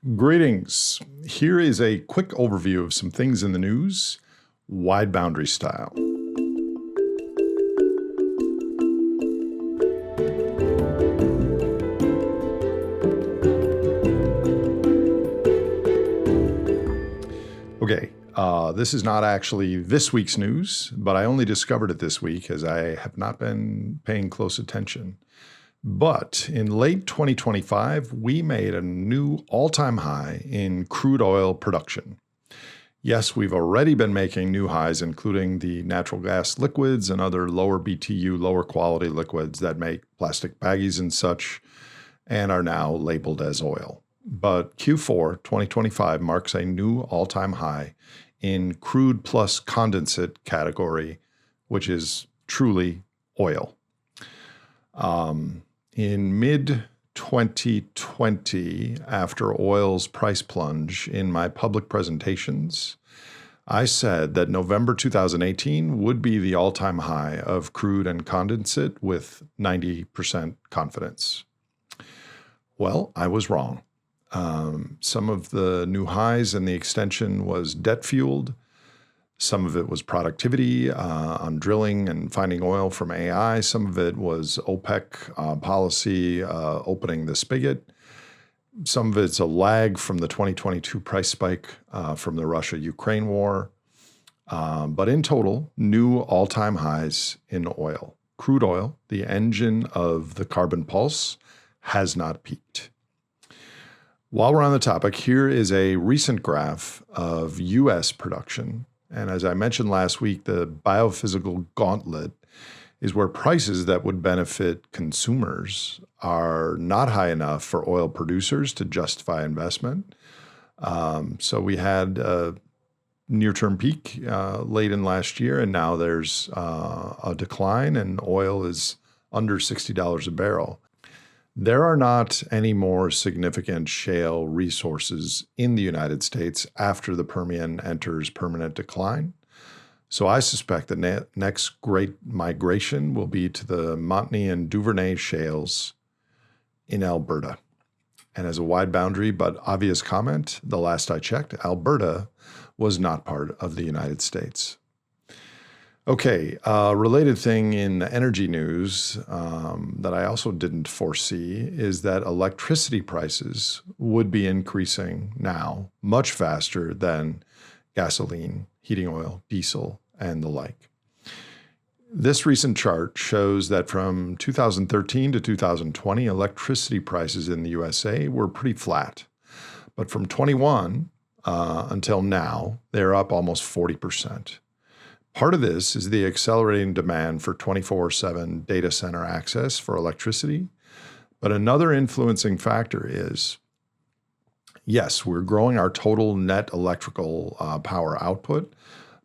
Greetings. Here is a quick overview of some things in the news, wide boundary style. Okay, this is not actually this week's news, but I only discovered it this week as I have not been paying close attention. But in late 2025, we made a new all-time high in crude oil production. Yes, we've already been making new highs, including the natural gas liquids and other lower BTU, lower quality liquids that make plastic baggies and such, and are now labeled as oil. But Q4 2025 marks a new all-time high in crude plus condensate category, which is truly oil. In mid-2020, after oil's price plunge in my public presentations, I said that November 2018 would be the all-time high of crude and condensate with 90% confidence. Well, I was wrong. Some of the new highs and the extension was debt-fueled. Some of it was productivity on drilling and finding oil from AI. Some of it was OPEC policy opening the spigot. Some of it's a lag from the 2022 price spike from the Russia-Ukraine war. But in total, new all-time highs in oil. Crude oil, the engine of the carbon pulse, has not peaked. While we're on the topic, here is a recent graph of U.S. production. And as I mentioned last week, the biophysical gauntlet is where prices that would benefit consumers are not high enough for oil producers to justify investment. So we had a near-term peak late in last year, and now there's a decline, and oil is under $60 a barrel. There are not any more significant shale resources in the United States after the Permian enters permanent decline. So I suspect the next great migration will be to the Montney and Duvernay shales in Alberta. And as a wide boundary but obvious comment, the last I checked, Alberta was not part of the United States. Okay, related thing in the energy news that I also didn't foresee is that electricity prices would be increasing now much faster than gasoline, heating oil, diesel, and the like. This recent chart shows that from 2013 to 2020, electricity prices in the USA were pretty flat. But from 21 until now, they're up almost 40%. Part of this is the accelerating demand for 24/7 data center access for electricity. But another influencing factor is, yes, we're growing our total net electrical power output,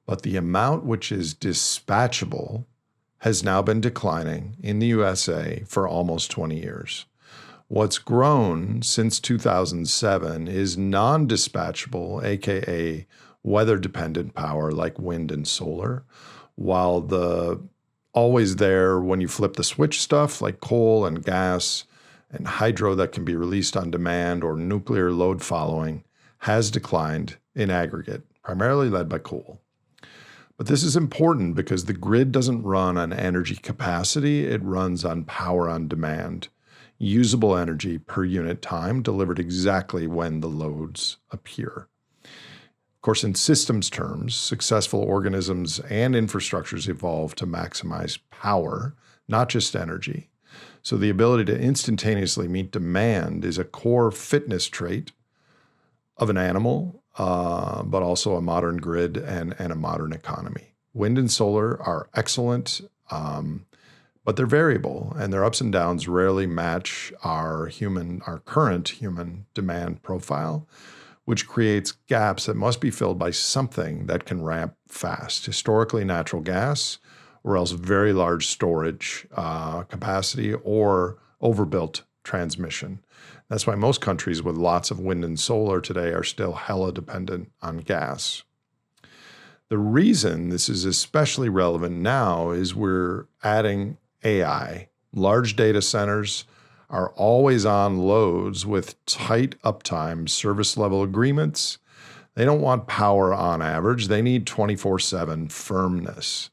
but the amount which is dispatchable has now been declining in the USA for almost 20 years. What's grown since 2007 is non-dispatchable, aka weather-dependent power like wind and solar, while the always there when you flip the switch stuff like coal and gas and hydro that can be released on demand or nuclear load following has declined in aggregate, primarily led by coal. But this is important because the grid doesn't run on energy capacity, it runs on power on demand, usable energy per unit time delivered exactly when the loads appear. Of course, in systems terms, successful organisms and infrastructures evolve to maximize power, not just energy. So the ability to instantaneously meet demand is a core fitness trait of an animal, but also a modern grid and a modern economy. Wind and solar are excellent, but they're variable, and their ups and downs rarely match our current human demand profile, which creates gaps that must be filled by something that can ramp fast, historically natural gas, or else very large storage capacity or overbuilt transmission. That's why most countries with lots of wind and solar today are still hella dependent on gas. The reason this is especially relevant now is we're adding AI, large data centers, are always on loads with tight uptime service level agreements. They don't want power on average. They need 24/7 firmness.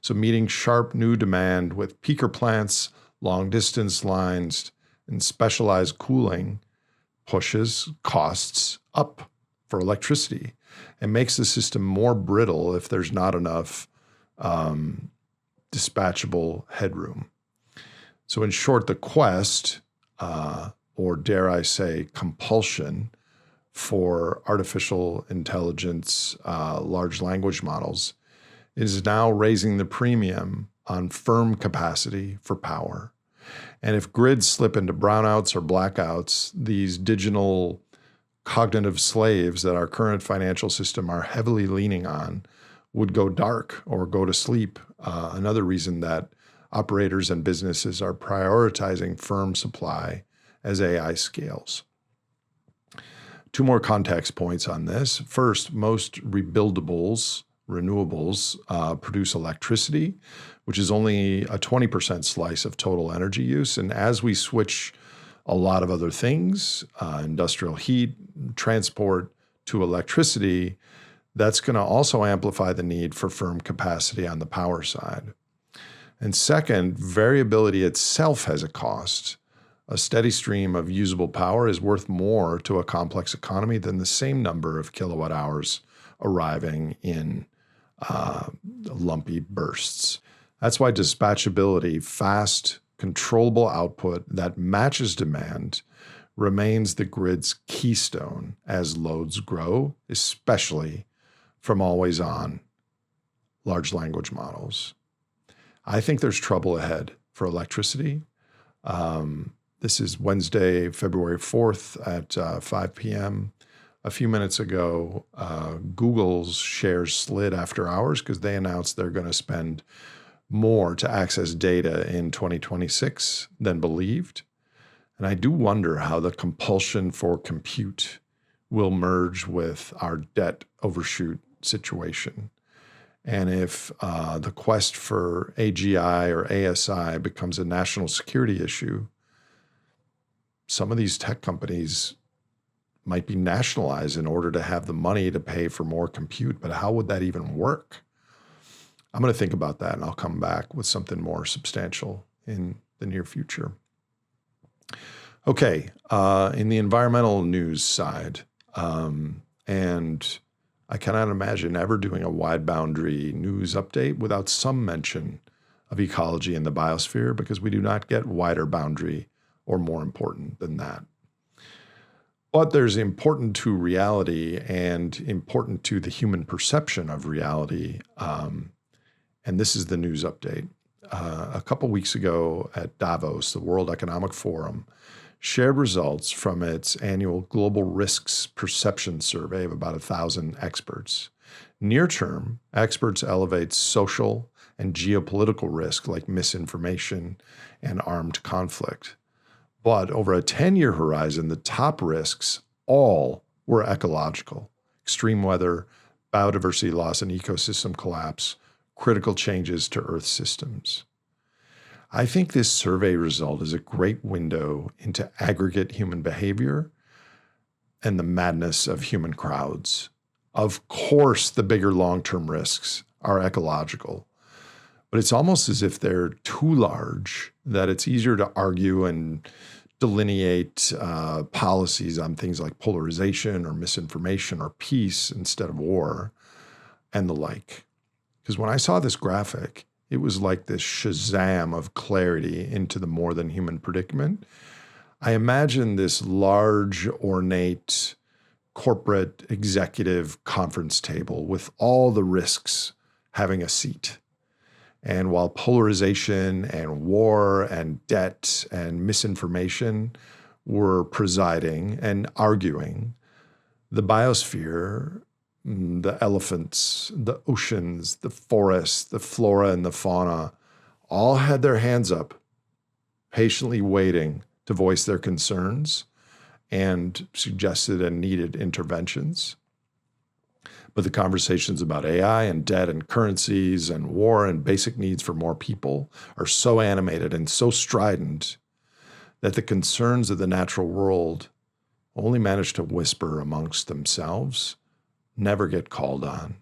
So meeting sharp new demand with peaker plants, long distance lines, and specialized cooling pushes costs up for electricity and makes the system more brittle if there's not enough dispatchable headroom. So in short, the quest, or dare I say compulsion, for artificial intelligence, large language models, is now raising the premium on firm capacity for power. And if grids slip into brownouts or blackouts, these digital cognitive slaves that our current financial system are heavily leaning on would go dark or go to sleep. Another reason that operators and businesses are prioritizing firm supply as AI scales. Two more context points on this. First, most renewables produce electricity, which is only a 20% slice of total energy use. And as we switch a lot of other things, industrial heat, transport, to electricity, that's going to also amplify the need for firm capacity on the power side. And second, variability itself has a cost. A steady stream of usable power is worth more to a complex economy than the same number of kilowatt hours arriving in lumpy bursts. That's why dispatchability, fast, controllable output that matches demand, remains the grid's keystone as loads grow, especially from always-on large language models. I think there's trouble ahead for electricity. This is Wednesday, February 4th at 5 p.m. A few minutes ago, Google's shares slid after hours because they announced they're going to spend more to access data in 2026 than believed. And I do wonder how the compulsion for compute will merge with our debt overshoot situation. And if the quest for AGI or ASI becomes a national security issue, some of these tech companies might be nationalized in order to have the money to pay for more compute. But how would that even work? I'm going to think about that, and I'll come back with something more substantial in the near future. Okay, in the environmental news side, and I cannot imagine ever doing a wide boundary news update without some mention of ecology and the biosphere, because we do not get wider boundary or more important than that. But there's important to reality and important to the human perception of reality. And this is the news update. A couple weeks ago at Davos, the World Economic Forum shared results from its annual Global Risks Perception Survey of about 1,000 experts. Near term, experts elevate social and geopolitical risk like misinformation and armed conflict. But over a 10-year horizon, the top risks all were ecological: extreme weather, biodiversity loss and ecosystem collapse, critical changes to Earth systems. I think this survey result is a great window into aggregate human behavior and the madness of human crowds. Of course, the bigger long-term risks are ecological, but it's almost as if they're too large, that it's easier to argue and delineate policies on things like polarization or misinformation or peace instead of war and the like. Because when I saw this graphic, it was like this Shazam of clarity into the more than human predicament. I imagine this large, ornate, corporate executive conference table with all the risks having a seat. And while polarization and war and debt and misinformation were presiding and arguing, the biosphere, the elephants, the oceans, the forests, the flora and the fauna, all had their hands up, patiently waiting to voice their concerns and suggested and needed interventions. But the conversations about AI and debt and currencies and war and basic needs for more people are so animated and so strident that the concerns of the natural world only manage to whisper amongst themselves, never get called on.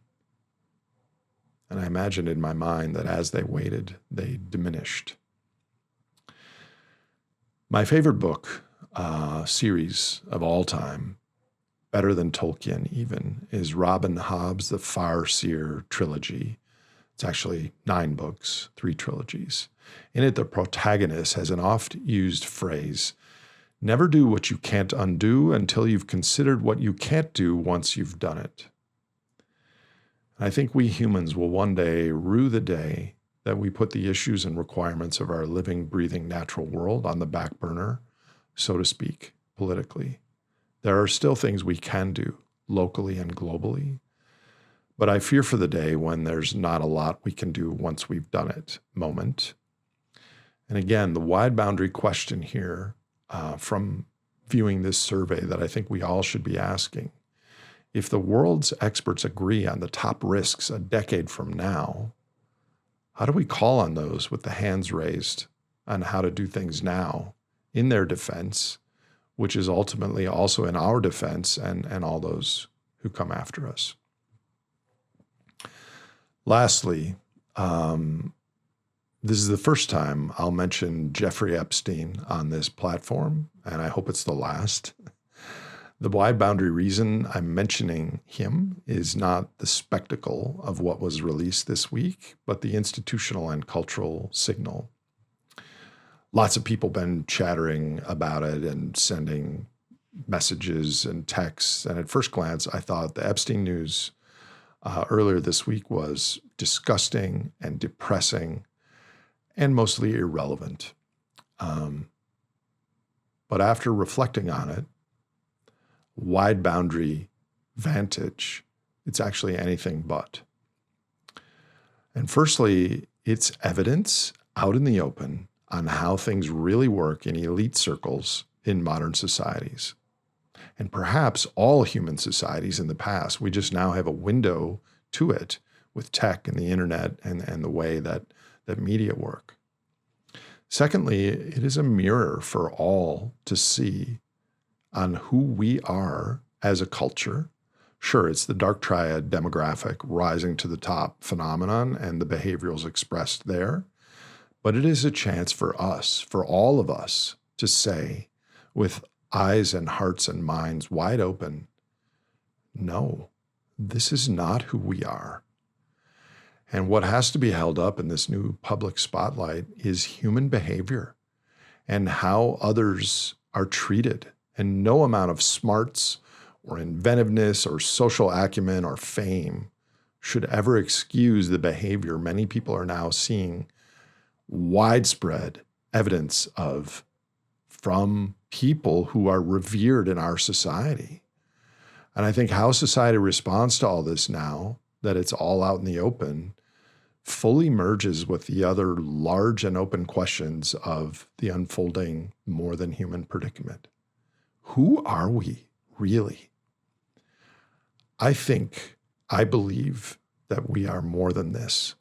And I imagine in my mind that as they waited, they diminished. My favorite book series of all time, better than Tolkien even, is Robin Hobb's The Farseer trilogy. It's actually 9 books, 3 trilogies. In it, the protagonist has an oft-used phrase, never do what you can't undo until you've considered what you can't do once you've done it. I think we humans will one day rue the day that we put the issues and requirements of our living, breathing, natural world on the back burner, so to speak, politically. There are still things we can do locally and globally, but I fear for the day when there's not a lot we can do once we've done it moment. And again, the wide boundary question here from viewing this survey that I think we all should be asking, if the world's experts agree on the top risks a decade from now, how do we call on those with the hands raised on how to do things now in their defense, which is ultimately also in our defense and all those who come after us? Lastly, this is the first time I'll mention Jeffrey Epstein on this platform, and I hope it's the last. The wide boundary reason I'm mentioning him is not the spectacle of what was released this week, but the institutional and cultural signal. Lots of people been chattering about it and sending messages and texts. And at first glance, I thought the Epstein news earlier this week was disgusting and depressing and mostly irrelevant. But after reflecting on it, wide boundary vantage, it's actually anything but. And firstly, it's evidence out in the open on how things really work in elite circles in modern societies. And perhaps all human societies in the past, we just now have a window to it with tech and the internet and the way that media work. Secondly, it is a mirror for all to see on who we are as a culture. Sure, it's the dark triad demographic rising to the top phenomenon and the behaviorals expressed there, but it is a chance for us, for all of us, to say with eyes and hearts and minds wide open, no, this is not who we are. And what has to be held up in this new public spotlight is human behavior and how others are treated. And no amount of smarts or inventiveness or social acumen or fame should ever excuse the behavior many people are now seeing widespread evidence of from people who are revered in our society. And I think how society responds to all this now, that it's all out in the open, fully merges with the other large and open questions of the unfolding more than human predicament. Who are we really? I believe that we are more than this.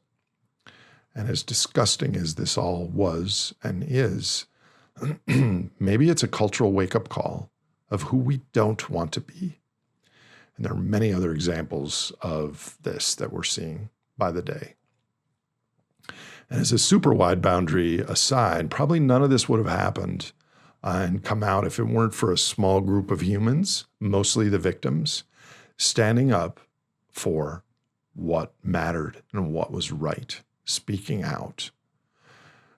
And as disgusting as this all was and is, maybe it's a cultural wake-up call of who we don't want to be. And there are many other examples of this that we're seeing by the day. And as a super wide boundary aside, probably none of this would have happened and come out if it weren't for a small group of humans, mostly the victims, standing up for what mattered and what was right, speaking out.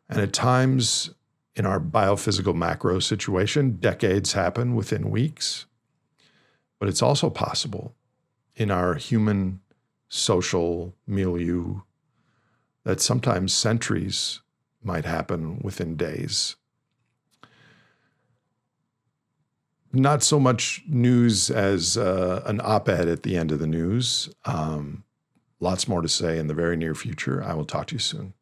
And at times in our biophysical macro situation, decades happen within weeks, but it's also possible in our human social milieu that sometimes centuries might happen within days. Not so much news as an op-ed at the end of the news. Lots more to say in the very near future. I will talk to you soon.